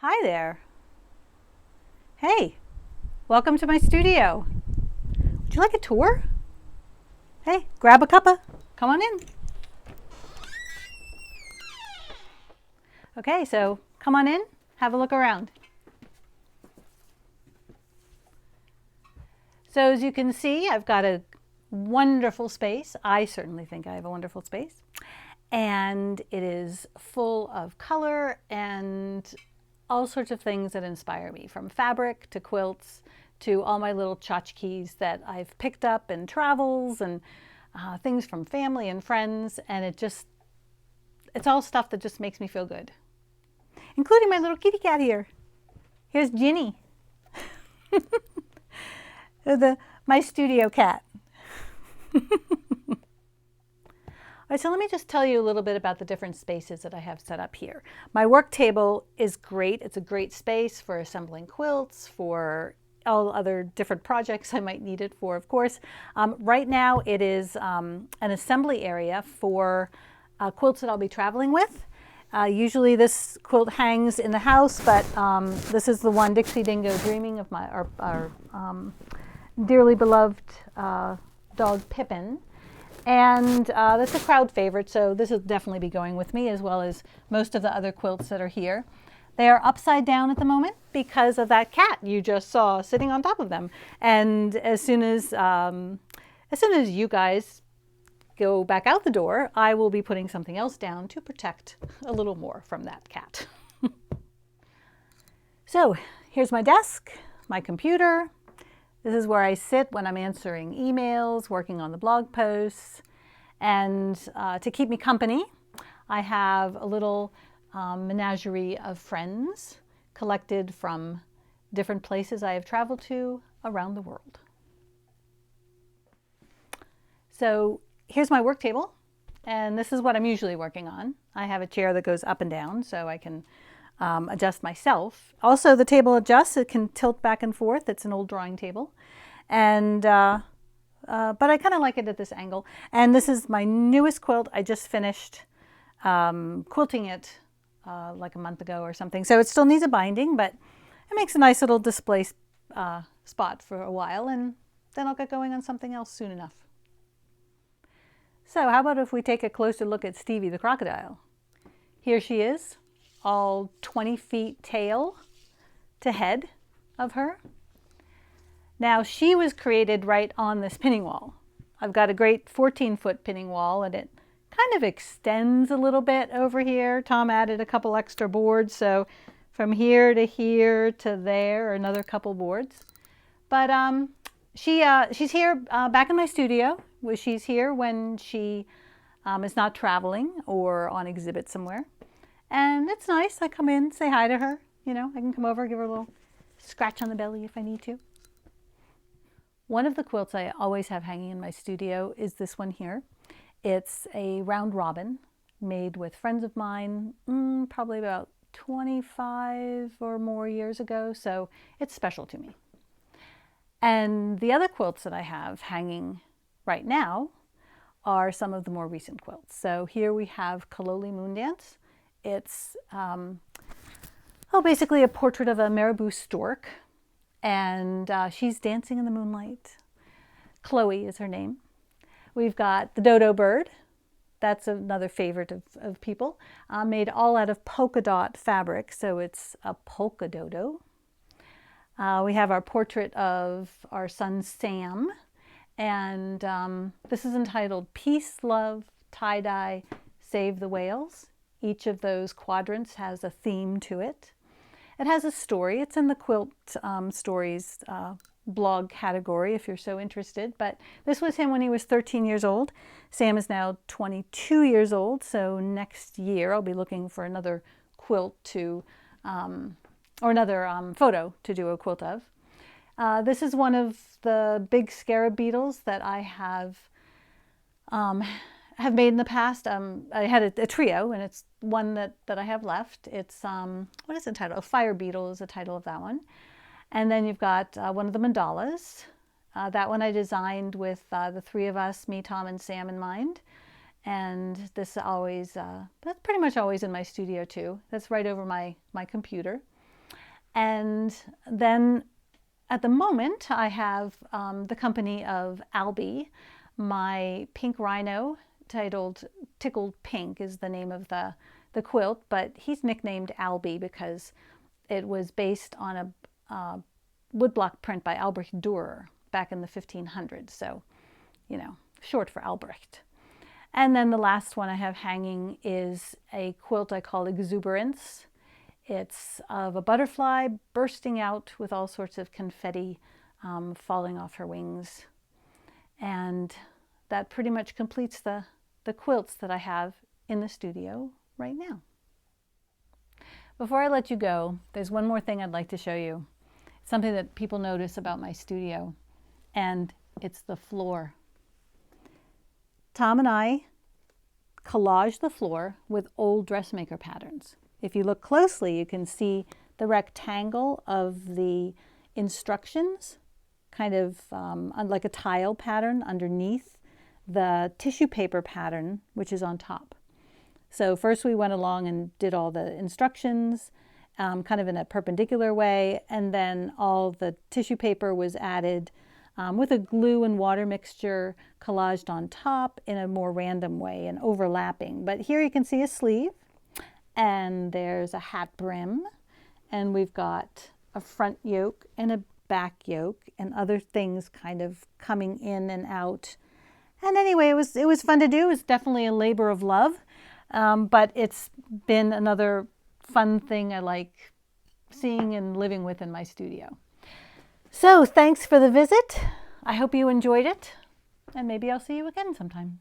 Hi there. Hey, welcome to my studio. Would you like a tour? Hey, grab a cuppa. Come on in. Okay, so come on in, have a look around. So as you can see, I've got a wonderful space. I certainly think I have a wonderful space. And it is full of color and all sorts of things that inspire me, from fabric to quilts to all my little tchotchkes that I've picked up in travels and things from family and friends. And it's all stuff that just makes me feel good, including my little kitty cat here. Here's Ginny, my studio cat. All right, so let me just tell you a little bit about the different spaces that I have set up here. My work table is great. It's a great space for assembling quilts, for all other different projects I might need it for, of course. Right now it is an assembly area for quilts that I'll be traveling with. Usually this quilt hangs in the house, but this is the one, Dixie Dingo Dreaming, of our dearly beloved dog Pippin. And that's a crowd favorite, so this will definitely be going with me, as well as most of the other quilts that are here. They are upside down at the moment because of that cat you just saw sitting on top of them. And as soon as you guys go back out the door, I will be putting something else down to protect a little more from that cat. So here's my desk, my computer. This is where I sit when I'm answering emails, working on the blog posts. And to keep me company, I have a little menagerie of friends collected from different places I have traveled to around the world. So here's my work table, and this is what I'm usually working on. I have a chair that goes up and down so I can adjust myself. Also, the table adjusts. It can tilt back and forth. It's an old drawing table. And but I kind of like it at this angle. And this is my newest quilt. I just finished quilting it like a month ago or something. So it still needs a binding, but it makes a nice little display spot for a while, and then I'll get going on something else soon enough. So how about if we take a closer look at Stevie the crocodile? Here she is, all 20 feet tail to head of her. Now she was created right on this pinning wall. I've got a great 14-foot pinning wall, and it kind of extends a little bit over here. Tom added a couple extra boards, so from here to there, another couple boards. But she's here back in my studio. She's here when she is not traveling or on exhibit somewhere. And it's nice. I come in, say hi to her. You know, I can come over, give her a little scratch on the belly if I need to. One of the quilts I always have hanging in my studio is this one here. It's a round robin made with friends of mine, probably about 25 or more years ago, so it's special to me. And the other quilts that I have hanging right now are some of the more recent quilts. So here we have Kaloli Moondance. It's basically a portrait of a marabou stork, and she's dancing in the moonlight. Chloe is her name. We've got the dodo bird. That's another favorite of people, made all out of polka dot fabric, so it's a polka dodo. We have our portrait of our son Sam, and this is entitled Peace, Love, Tie-Dye, Save the Whales. Each of those quadrants has a theme to it. It has a story. It's in the Quilt Stories blog category if you're so interested. But this was him when he was 13 years old. Sam is now 22 years old, so next year I'll be looking for another quilt to, or another photo to do a quilt of. This is one of the big scarab beetles that I have made in the past. I had a trio, and it's one that I have left. It's, what is the title? Fire Beetle is the title of that one. And then you've got one of the mandalas. That one I designed with the three of us, me, Tom, and Sam in mind. And this always, that's pretty much always in my studio too. That's right over my computer. And then at the moment, I have the company of Albie. My pink rhino, titled Tickled Pink, is the name of the quilt, but he's nicknamed Albie because it was based on a woodblock print by Albrecht Dürer back in the 1500s. So, you know, short for Albrecht. And then the last one I have hanging is a quilt I call Exuberance. It's of a butterfly bursting out with all sorts of confetti falling off her wings. And that pretty much completes the quilts that I have in the studio right now. Before I let you go, there's one more thing I'd like to show you. It's something that people notice about my studio, and it's the floor. Tom and I collaged the floor with old dressmaker patterns. If you look closely, you can see the rectangle of the instructions, kind of like a tile pattern underneath the tissue paper pattern, which is on top. So first we went along and did all the instructions kind of in a perpendicular way, and then all the tissue paper was added with a glue and water mixture collaged on top in a more random way and overlapping. But here you can see a sleeve, and there's a hat brim, and we've got a front yoke and a back yoke and other things kind of coming in and out. And anyway, it was fun to do. It was definitely a labor of love, but it's been another fun thing I like seeing and living with in my studio. So thanks for the visit. I hope you enjoyed it, and maybe I'll see you again sometime.